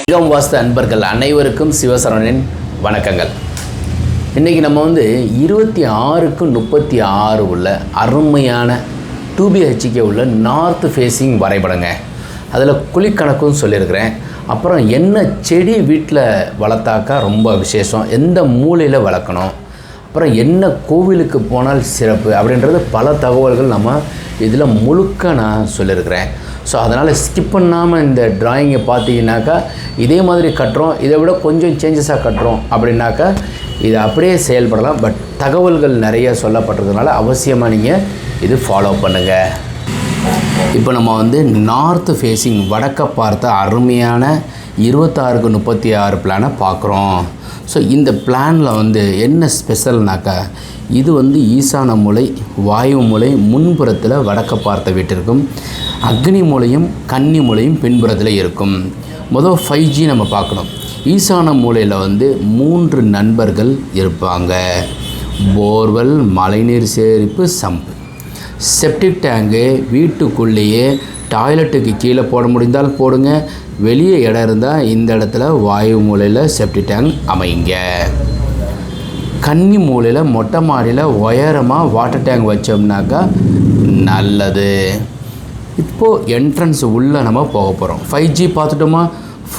Lingam வாஸ்து அன்பர்கள் அனைவருக்கும் சிவசரவணனின் வணக்கங்கள். இன்றைக்கி நம்ம 26க்கு 36 உள்ள அருமையான 2BHK உள்ள நார்த் ஃபேஸிங் வரைபடங்க. அதில் குழிக்கணக்கும் சொல்லியிருக்கிறேன். அப்புறம் என்ன செடி வீட்டில் வளர்த்தாக்கா ரொம்ப விசேஷம், எந்த மூலையில் வளர்க்கணும், அப்புறம் என்ன கோவிலுக்கு போனால் சிறப்பு அப்படின்றது பல தகவல்கள் நம்ம இதில் முழுக்க நான் சொல்லியிருக்கிறேன். ஸோ அதனால் ஸ்கிப் பண்ணாமல் இந்த ட்ராயிங்கை பார்த்தீங்கன்னாக்கா இதே மாதிரி கட்டுறோம், இதை விட கொஞ்சம் சேஞ்சஸாக கட்டுறோம் அப்படின்னாக்கா இது அப்படியே செயல்படலாம். பட் தகவல்கள் நிறைய சொல்லப்பட்டிருக்கிறதுனால அவசியமாக நீங்கள் இது ஃபாலோ பண்ணுங்கள். இப்போ நம்ம நார்த் ஃபேஸிங் வடக்க பார்த்த அருமையான 26க்கு 36 பிளானை பார்க்குறோம். ஸோ இந்த பிளானில் என்ன ஸ்பெஷல்னாக்கா, இது ஈசான மூலை, வாயு மூலை முன்புறத்தில் வடக்க பார்த்த வீட்டிற்கும், அக்னி மூலையும் கன்னி மூலையும் பின்புறத்தில் இருக்கும். முதல் 5G நம்ம பார்க்கணும். ஈசான மூலையில் 3 நண்பர்கள் இருப்பாங்க. போர்வெல், மழைநீர் சேகரிப்பு, சம்பு, செப்டிக் டேங்கு வீட்டுக்குள்ளேயே டாய்லெட்டுக்கு கீழே போட முடிந்தால் போடுங்க. வெளியே இடம் இருந்தால் இந்த இடத்துல வாயு மூலையில் செப்டிக் டேங்க் அமைங்க. கன்னி மூலையில் மொட்டை மாடியில் உயரமாக வாட்டர் டேங்க் வச்சோம்னாக்கா நல்லது. இப்போது என்ட்ரன்ஸ் உள்ளே நம்ம போக போகிறோம். 5G பார்த்துட்டோமா.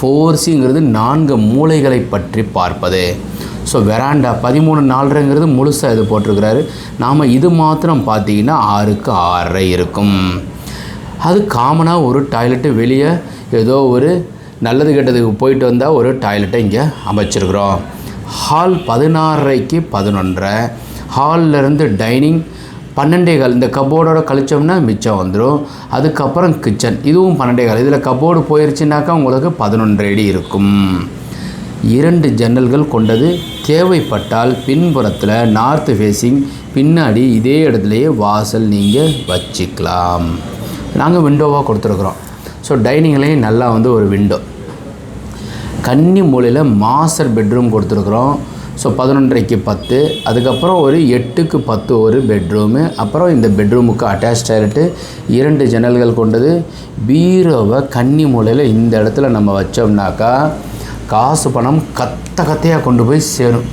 4Cங்கிறது 4 மூலைகளை பற்றி பார்ப்பது. ஸோ வெராண்டா 13.4ங்கிறது முழுசாக இது போட்டிருக்கிறாரு. நாம் இது மாத்திரம் பார்த்தீங்கன்னா 6க்கு 6 இருக்கும். அது காமனாக ஒரு டாய்லெட்டு வெளியே ஏதோ ஒரு நல்லது கெட்டதுக்கு போயிட்டு வந்தால் ஒரு டாய்லெட்டை இங்கே அமைச்சிருக்கிறோம். ஹால் 16:30க்கு 11. ஹால்லேருந்து டைனிங் 12:15. இந்த கபோர்டோட கழிச்சோம்னா மிச்சம் வந்துடும். அதுக்கப்புறம் கிச்சன், இதுவும் 12:15. இதில் கபோர்டு போயிடுச்சுனாக்கா உங்களுக்கு 11 அடி இருக்கும். 2 ஜன்னல்கள் கொண்டது. தேவைப்பட்டால் பின்புறத்தில் நார்த் ஃபேஸிங் பின்னாடி இதே இடத்துலையே வாசல் நீங்கள் வச்சுக்கலாம். நாங்கள் விண்டோவாக கொடுத்துருக்குறோம். ஸோ டைனிங்லேயும் நல்லா ஒரு விண்டோ. கன்னி மூலையில் மாஸ்டர் பெட்ரூம் கொடுத்துருக்குறோம். ஸோ 11:30க்கு 10. அதுக்கப்புறம் ஒரு 8க்கு 10 ஒரு பெட்ரூமு. அப்புறம் இந்த பெட்ரூமுக்கு அட்டாச் டாய்லெட்டு, 2 ஜன்னல்கள் கொண்டது. பீரோவை கன்னி மூலையில் இந்த இடத்துல நம்ம வச்சோம்னாக்கா காசு பணம் கத்தையாக கொண்டு போய் சேரும்.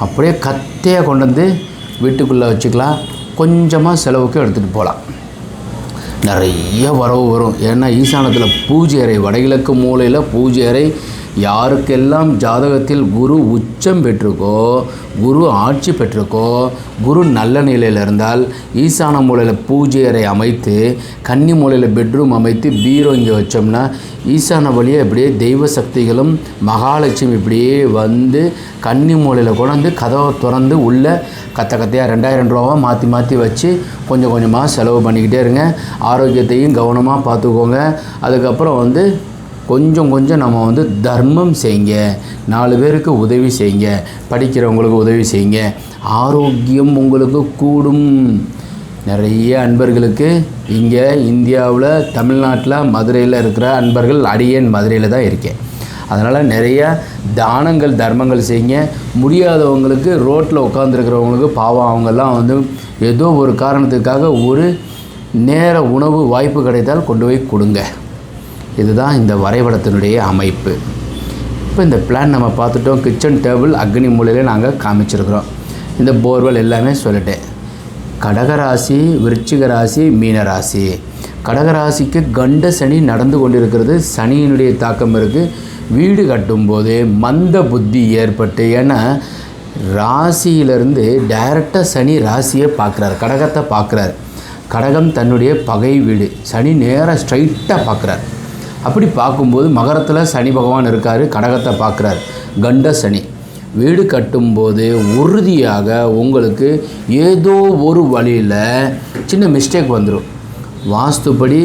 அப்படியே கத்தையாக கொண்டு வந்து வீட்டுக்குள்ளே வச்சுக்கலாம். கொஞ்சமாக செலவுக்கு எடுத்துகிட்டு போகலாம். நிறைய வரவு வரும். ஏன்னா ஈசானத்தில் பூஜை அறை, வடகிழக்கு மூலையில் பூஜை அறை. யாருக்கெல்லாம் ஜாதகத்தில் குரு உச்சம் பெற்றிருக்கோ, குரு ஆட்சி பெற்றிருக்கோ, குரு நல்ல நிலையில் இருந்தால் ஈசான மூலையில் பூஜை அறை அமைத்து, கன்னி மூலையில் பெட்ரூம் அமைத்து, பீரோ இங்கே வச்சோம்னா ஈசான வழியே இப்படியே தெய்வ சக்திகளும் மகாலட்சுமி இப்படியே கன்னி மூலையில் கொண்டு கதவை திறந்து உள்ளே கத்தையாக 2000 ரூபாவாக மாற்றி வச்சு கொஞ்சம் கொஞ்சமாக செலவு பண்ணிக்கிட்டே இருங்க. ஆரோக்கியத்தையும் கவனமாக பார்த்துக்கோங்க. அதுக்கப்புறம் கொஞ்சம் நம்ம தர்மம் செய்யுங்க. 4 பேருக்கு உதவி செய்யுங்க. படிக்கிறவங்களுக்கு உதவி செய்யுங்க. ஆரோக்கியம் உங்களுக்கு கூடும். நிறைய அன்பர்களுக்கு இங்கே இந்தியாவில், தமிழ்நாட்டில், மதுரையில் இருக்கிற அன்பர்கள், அடியேன் மதுரையில் தான் இருக்கேன். அதனால் நிறைய தானங்கள் தர்மங்கள் செய்யுங்க. முடியாதவங்களுக்கு, ரோட்டில் உட்காந்துருக்கிறவங்களுக்கு, பாவம் அவங்கெல்லாம் ஏதோ ஒரு காரணத்துக்காக ஒரு நேர உணவு வாய்ப்பு கிடைத்தால் கொண்டு போய் கொடுங்க. இதுதான் இந்த வரைபடத்தினுடைய அமைப்பு. இப்போ இந்த பிளான் நம்ம பார்த்துட்டோம். கிச்சன் டேபிள் அக்னி மூலையில் நாங்கள் காமிச்சிருக்கிறோம். இந்த போர்வெல் எல்லாமே சொல்லிட்டேன். கடகராசி, விருச்சிக ராசி, மீனராசி. கடகராசிக்கு கண்ட சனி நடந்து கொண்டிருக்கிறது. சனியினுடைய தாக்கம் இருக்குது. வீடு கட்டும்போது மந்த புத்தி ஏற்பட்டு, ஏன்னா ராசியிலிருந்து டைரெக்டாக சனி ராசியை பார்க்குறாரு, கடகத்தை பார்க்குறாரு. கடகம் தன்னுடைய பகை வீடு. சனி நேராக ஸ்ட்ரைட்டாக பார்க்குறார். அப்படி பார்க்கும்போது மகரத்தில் சனி பகவான் இருக்கார், கடகத்தை பார்க்குறார். கண்ட சனி வீடு கட்டும்போது உறுதியாக உங்களுக்கு ஏதோ ஒரு வழியில் சின்ன மிஸ்டேக் வந்துடும். வாஸ்துப்படி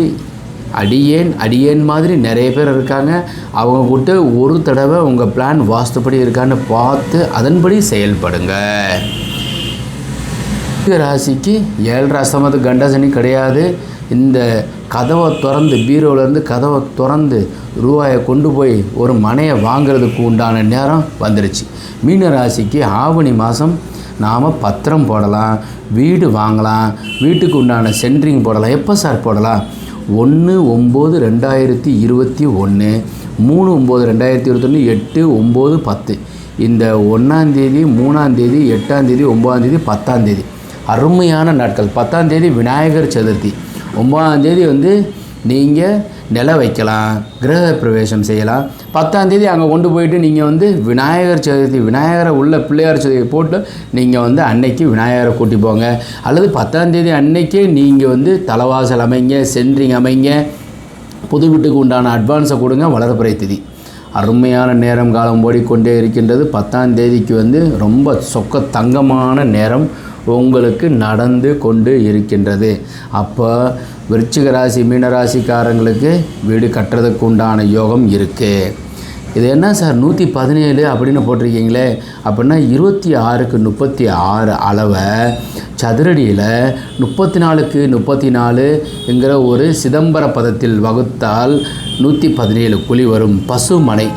அடியேன் மாதிரி நிறைய பேர் இருக்காங்க. அவங்க கிட்ட ஒரு தடவை உங்கள் பிளான் வாஸ்துப்படி இருக்கான்னு பார்த்து அதன்படி செயல்படுங்க. ராசிக்கு 7 அஸ்தமத்து கண்ட சனி கிடையாது. இந்த கதவை திறந்து, பீரோவிலேருந்து கதவை திறந்து ரூபாயை கொண்டு போய் ஒரு மனையை வாங்கிறதுக்கு உண்டான நேரம் வந்துடுச்சு. மீன ராசிக்கு ஆவணி மாதம் நாம் பத்திரம் போடலாம், வீடு வாங்கலாம், வீட்டுக்கு உண்டான சென்ட்ரிங் போடலாம். எப்போ சார் போடலாம்? 1/9/2021, 3/9/2021, 8/9/10. இந்த 1ஆம் தேதி, 3ஆம் தேதி, 8ஆம் தேதி, 9ஆம் தேதி, 10ஆம் தேதி அருமையான நாட்கள். 10ஆம் தேதி விநாயகர் சதுர்த்தி. 9ஆம் தேதி வந்து நீங்கள் நில வைக்கலாம், கிரக பிரவேசம் செய்யலாம். 10ஆம் தேதி அங்கே கொண்டு போயிட்டு நீங்கள் வந்து விநாயகர் சதுர்த்தி, விநாயகரை உள்ள பிள்ளையார் சதுர்த்தி போட்டு நீங்கள் வந்து அன்னைக்கு விநாயகரை கூட்டி போங்க. அல்லது 10ஆம் தேதி அன்னைக்கே நீங்கள் வந்து தலைவாசல் அமைங்க, சென்ட்ரிங் அமைங்க, புது வீட்டுக்கு உண்டான அட்வான்ஸை கொடுங்க. வளர்பிறை திதி அருமையான நேரம் காலம் ஓடிக்கொண்டே இருக்கின்றது. 10ஆம் தேதிக்கு வந்து ரொம்ப சொக்க தங்கமான நேரம் உங்களுக்கு நடந்து கொண்டு இருக்கின்றது. அப்போ விருச்சிக ராசி, மீனராசிக்காரங்களுக்கு வீடு கட்டுறதுக்கு உண்டான யோகம் இருக்குது. இது என்ன சார் 117 அப்படின்னு போட்டிருக்கீங்களே அப்படின்னா 26க்கு 36 அளவை சதுரடியில் 34க்கு 34ங்கிற ஒரு சிதம்பர பதத்தில் வகுத்தால் 117 குழி வரும். பசுமனை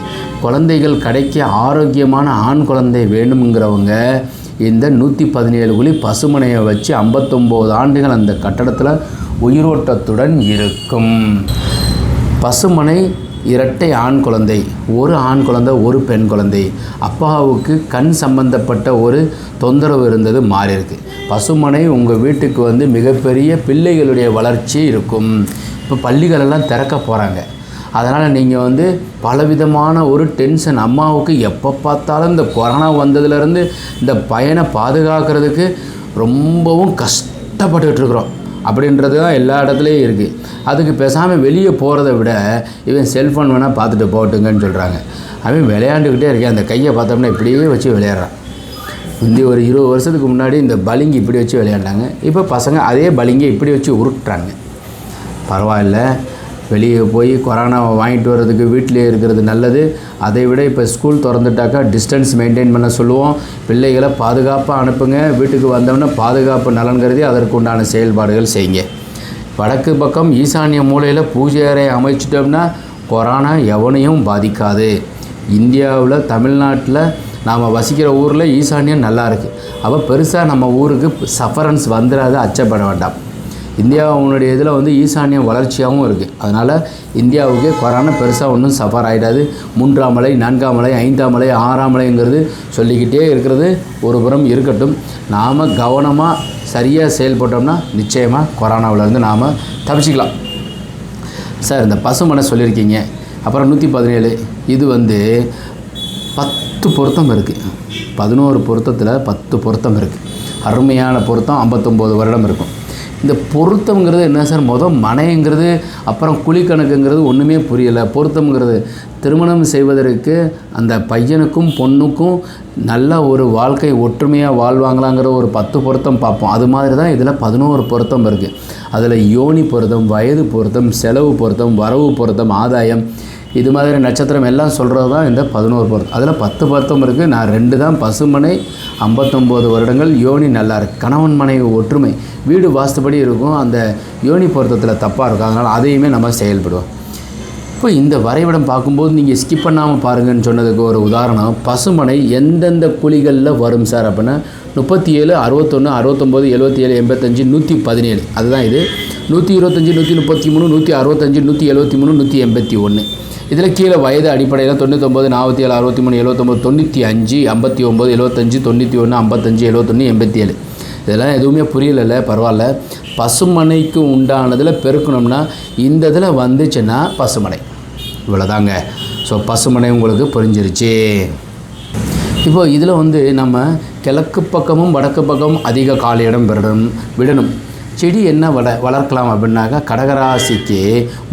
குழந்தைகள் கிடைக்க ஆரோக்கியமான ஆண் குழந்தை வேணுங்கிறவங்க இந்த 117 குழி பசுமனையை வச்சு 59 ஆண்டுகள் அந்த கட்டடத்தில் உயிரோட்டத்துடன் இருக்கும். பசுமனை இரட்டை ஆண் குழந்தை, ஒரு ஆண் குழந்தை, ஒரு பெண் குழந்தை. அப்பாவுக்கு கண் சம்பந்தப்பட்ட ஒரு தொந்தரவு இருந்தது, மாறி இருக்கு. பசுமனை உங்கள் வீட்டுக்கு வந்து மிகப்பெரிய பிள்ளைகளுடைய வளர்ச்சி இருக்கும். இப்போ பள்ளிகளெல்லாம் திறக்க போகிறாங்க. அதனால் நீங்கள் வந்து பலவிதமான ஒரு டென்ஷன். அம்மாவுக்கு எப்போ பார்த்தாலும் இந்த கொரோனா வந்ததுலேருந்து இந்த பையனை பாதுகாக்கிறதுக்கு ரொம்பவும் கஷ்டப்பட்டுருக்குறோம் அப்படின்றது தான் எல்லா இடத்துலையும் இருக்குது. அதுக்கு பேசாமல் வெளியே போகிறத விட இவன் செல்ஃபோன் வேணால் பார்த்துட்டு போட்டுங்கன்னு சொல்கிறாங்க. அவன் விளையாண்டுக்கிட்டே இருக்கேன். அந்த கையை பார்த்தோம்னா இப்படியே வச்சு விளையாடுறான். முந்தி ஒரு 20 வருஷத்துக்கு முன்னாடி இந்த பளிங்கி இப்படி வச்சு விளையாண்டாங்க. இப்போ பசங்க அதே பளிங்கி இப்படி வச்சு உருட்டுறாங்க. பரவாயில்ல, வெளியே போய் கொரோனாவை வாங்கிட்டு வர்றதுக்கு வீட்டிலே இருக்கிறது நல்லது. அதை விட இப்போ ஸ்கூல் திறந்துட்டாக்கா டிஸ்டன்ஸ் மெயின்டைன் பண்ண சொல்லுவோம். பிள்ளைகளை பாதுகாப்பாக அனுப்புங்க. வீட்டுக்கு வந்தோம்னா பாதுகாப்பு நலன் கருதி அதற்கு உண்டான செயல்பாடுகள் செய்யுங்க. வடக்கு பக்கம் ஈசானிய மூலையில் பூஜை அறை அமைச்சிட்டோம்னா கொரோனா எவனையும் பாதிக்காது. இந்தியாவில் தமிழ்நாட்டில் நாம் வசிக்கிற ஊரில் ஈசானியம் நல்லா இருக்குது. அப்போ பெருசாக நம்ம ஊருக்கு சஃபரன்ஸ் வந்துடாது, அச்சப்பட வேண்டாம். இந்தியாவுடைய இதில் வந்து ஈசானியம் வளர்ச்சியாகவும் இருக்குது. அதனால் இந்தியாவுக்கு கொரோனா பெருசாக ஒன்றும் சஃபர் ஆகிடாது. 3ஆம் மலை, 4ஆம் மலை, 5ஆம் மலை, 6ஆம் மலைங்கிறது சொல்லிக்கிட்டே இருக்கிறது ஒரு புறம் இருக்கட்டும். நாம் கவனமாக சரியாக செயல்பட்டோம்னா நிச்சயமாக கொரோனாவிலேருந்து நாம் தப்பிச்சிக்கலாம். சார் இந்த பசுமனை சொல்லியிருக்கீங்க, அப்புறம் 117 இது வந்து 10 பொருத்தம் இருக்குது. 11 பொருத்தத்தில் 10 பொருத்தம் இருக்குது. அருமையான பொருத்தம் 59 வருடம் இருக்கும். இந்த பொருத்தம்ங்கிறது என்ன சார்? மனைங்கிறது அப்புறம் குழிக்கணக்குங்கிறது ஒன்றுமே புரியலை. பொருத்தம்ங்கிறது திருமணம் செய்வதற்கு அந்த பையனுக்கும் பொண்ணுக்கும் நல்ல ஒரு வாழ்க்கை ஒற்றுமையாக வாழ்வாங்களாங்கிற ஒரு 10 பொருத்தம் பார்ப்போம். அது மாதிரி தான் இதில் 11 பொருத்தம் இருக்குது. அதில் யோனி பொருத்தம், வயது பொருத்தம், செலவு பொருத்தம், வரவு பொருத்தம், ஆதாயம், இது மாதிரி நட்சத்திரம் எல்லாம் சொல்கிறது தான் இந்த 11 பொருத்தம். அதில் 10 பொருத்தம் இருக்குது. நான் 2 தான். பசுமனை 59 வருடங்கள், யோனி நல்லா இருக்குது. கணவன் மனைவி ஒற்றுமை, வீடு வாஸ்துபடி இருக்கும். அந்த யோனி பொருத்தத்தில் தப்பாக இருக்கும். அதனால் அதையுமே நம்ம செயல்படுவோம். இப்போ இந்த வரைபடம் பார்க்கும்போது நீங்கள் ஸ்கிப் பண்ணாமல் பாருங்கன்னு சொன்னதுக்கு ஒரு உதாரணம், பசுமனை எந்தெந்த குழிகளில் வரும் சார் அப்படின்னா 37, 61, 69, 77, 85, 117. அதுதான் இது. 125, 133, 165, 173, 181. இதில் கீழே வயது அடிப்படையில் 99, 47, 63, 79, 95, 59, 75, 91, 55, 71, 87. இதெல்லாம் எதுவுமே புரியலை, பரவாயில்ல. பசுமனைக்கு உண்டானதில் பெருக்கணும்னா இந்த இதில் வந்துச்சுன்னா பசுமனை, இவ்வளோதாங்க. ஸோ பசுமனை உங்களுக்கு புரிஞ்சிருச்சு. இப்போ இதில் வந்து நம்ம கிழக்கு பக்கமும் வடக்கு பக்கமும் அதிக காலியிடம் விடணும். செடி என்ன வளர்க்கலாம் அப்படின்னாக்கா, கடகராசிக்கு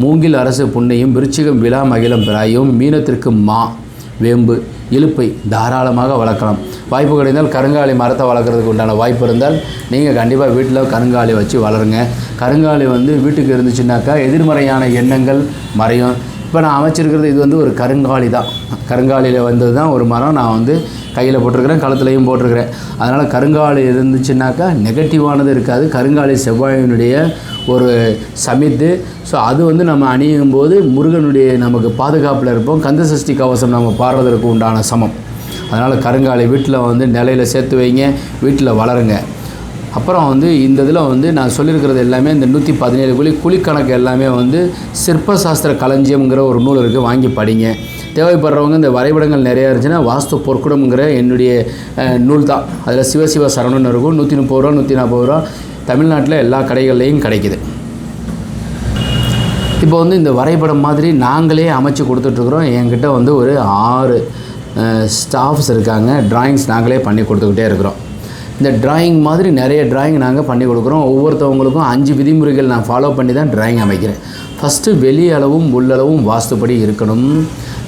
மூங்கில் அரசு புண்ணையும், விருச்சிகம் விழா மகிழம் பிராயும், மீனத்திற்கு மா, வேம்பு, இலுப்பை தாராளமாக வளர்க்கலாம். வாய்ப்பு கிடைத்தால் கருங்காலி மரத்தை வளர்க்குறதுக்கு உண்டான வாய்ப்பு இருந்தால் நீங்கள் கண்டிப்பாக வீட்டில் கருங்காலி வச்சு வளருங்க. கருங்காலி வந்து வீட்டுக்கு இருந்துச்சுன்னாக்கா எதிர்மறையான எண்ணங்கள் மறையும். இப்போ நான் அமைச்சிருக்கிறது இது வந்து ஒரு கருங்காலி தான். கருங்காலியில் வந்தது தான் ஒரு மரம். நான் வந்து கையில் போட்டிருக்கிறேன், கழுத்துலையும் போட்டிருக்கிறேன். அதனால் கருங்காலி இருந்துச்சுன்னாக்கா நெகட்டிவானது இருக்காது. கருங்காலி செவ்வாயினுடைய ஒரு சமித்து. ஸோ அது வந்து நம்ம அணியும் போது முருகனுடைய நமக்கு பாதுகாப்பில் இருப்போம். கந்தசஷ்டி கவசம் நம்ம பாடுறதற்கு உண்டான சமம். அதனால் கருங்காலி வீட்டில் வந்து நிலையில் சேர்த்து வைங்க, வீட்டில் வளருங்க. அப்புறம் வந்து இந்த இதில் வந்து நான் சொல்லியிருக்கிறது எல்லாமே இந்த 117 குழிக்கணக்கு எல்லாமே வந்து சிற்பசாஸ்திர களஞ்சியம்ங்கிற ஒரு நூல் இருக்குது, வாங்கி படிங்க. தேவைப்படுறவங்க இந்த வரைபடங்கள் நிறையா இருந்துச்சுன்னா வாஸ்து பொற்குடம்ங்கிற என்னுடைய நூல் தான். அதில் சிவசிவ சரணம்னு இருக்கும். 130 ரூபா 140 ரூபா தமிழ்நாட்டில் எல்லா கடைகள்லேயும் கிடைக்கிது. இப்போ வந்து இந்த வரைபடம் மாதிரி நாங்களே அமைச்சு கொடுத்துட்ருக்குறோம். என்கிட்ட வந்து ஒரு 6 ஸ்டாஃப்ஸ் இருக்காங்க. டிராயிங்ஸ் நாங்களே பண்ணி கொடுத்துக்கிட்டே இருக்கிறோம். இந்த டிராயிங் மாதிரி நிறைய டிராயிங் நாங்கள் பண்ணி கொடுக்குறோம். ஒவ்வொருத்தவங்களுக்கும் 5 விதிமுறைகள் நான் ஃபாலோ பண்ணி தான் டிராயிங் அமைக்கிறேன். ஃபஸ்ட்டு வெளியளவும் உள்ளளவும் வாஸ்துப்படி இருக்கணும்,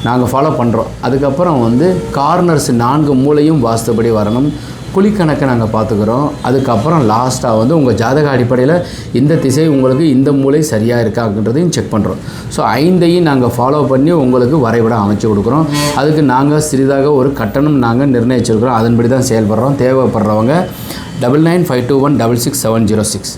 நாங்கள் ஃபாலோ பண்ணுறோம். அதுக்கப்புறம் வந்து கார்னர்ஸ் 4 மூலையும் வாஸ்துப்படி வரணும். குழிக்கணக்கை நாங்கள் பார்த்துக்குறோம். அதுக்கப்புறம் லாஸ்ட்டாக வந்து உங்கள் ஜாதக அடிப்படையில் இந்த திசை உங்களுக்கு இந்த மூலை சரியாக இருக்கான்றதையும் செக் பண்ணுறோம். ஸோ 5ஐயும் நாங்கள் ஃபாலோ பண்ணி உங்களுக்கு வரைபடம் அமைச்சு கொடுக்குறோம். அதுக்கு நாங்கள் சிறிதாக ஒரு கட்டணம் நாங்கள் நிர்ணயிச்சிருக்கிறோம். அதன்படி தான் செயல்படுறோம். தேவைப்படுறவங்க 9952166706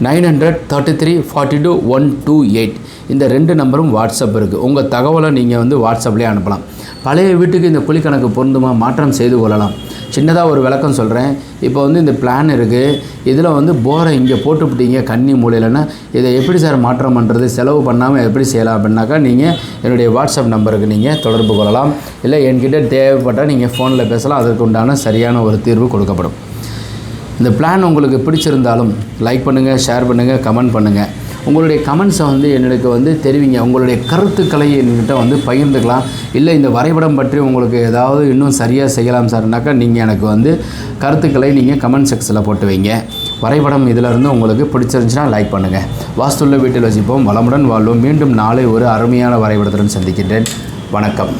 9003342 இந்த 2 நம்பரும் வாட்ஸ்அப் இருக்குது. உங்கள் தகவலை நீங்கள் வந்து வாட்ஸ்அப்லேயே அனுப்பலாம். பழைய வீட்டுக்கு இந்த குழிக்கணக்கு பொருந்துமா, மாற்றம் செய்து கொள்ளலாம். சின்னதாக ஒரு விளக்கம் சொல்கிறேன். இப்போ வந்து இந்த பிளான் இருக்குது, இதில் வந்து போரை இங்கே போட்டுவிட்டீங்க கன்னி மூலையிலன்னா இதை எப்படி சார் மாற்றம் பண்ணுறது, செலவு பண்ணாமல் எப்படி செய்யலாம் அப்படின்னாக்கா நீங்கள் என்னுடைய வாட்ஸ்அப் நம்பருக்கு நீங்கள் தொடர்பு கொள்ளலாம். இல்லை என்கிட்ட தேவைப்பட்டால் நீங்கள் ஃபோனில் பேசலாம். அதற்கு உண்டான சரியான ஒரு தீர்வு கொடுக்கப்படும். இந்த பிளான் உங்களுக்கு பிடிச்சிருந்தாலும் லைக் பண்ணுங்கள், ஷேர் பண்ணுங்கள், கமெண்ட் பண்ணுங்கள். உங்களுடைய கமெண்ட்ஸை வந்து எனக்கு வந்து தெரிவிங்க. உங்களுடைய கருத்துக்களை என்கிட்ட வந்து பகிர்ந்துக்கலாம். இல்லை இந்த வரைபடம் பற்றி உங்களுக்கு ஏதாவது இன்னும் சரியாக செய்யலாம் சார்னாக்கா நீங்கள் எனக்கு வந்து கருத்துக்களை நீங்கள் கமெண்ட் செக்ஷனில் போட்டு வைங்க. வரைபடம் இதிலிருந்து உங்களுக்கு பிடிச்சிருந்துச்சுன்னா லைக் பண்ணுங்கள். வாஸ்துள்ள வீட்டில் வசிப்போம், வளமுடன் வாழ்வோம். மீண்டும் நாளை ஒரு அருமையான வரைபடத்துடன் சந்திக்கின்றேன். வணக்கம்.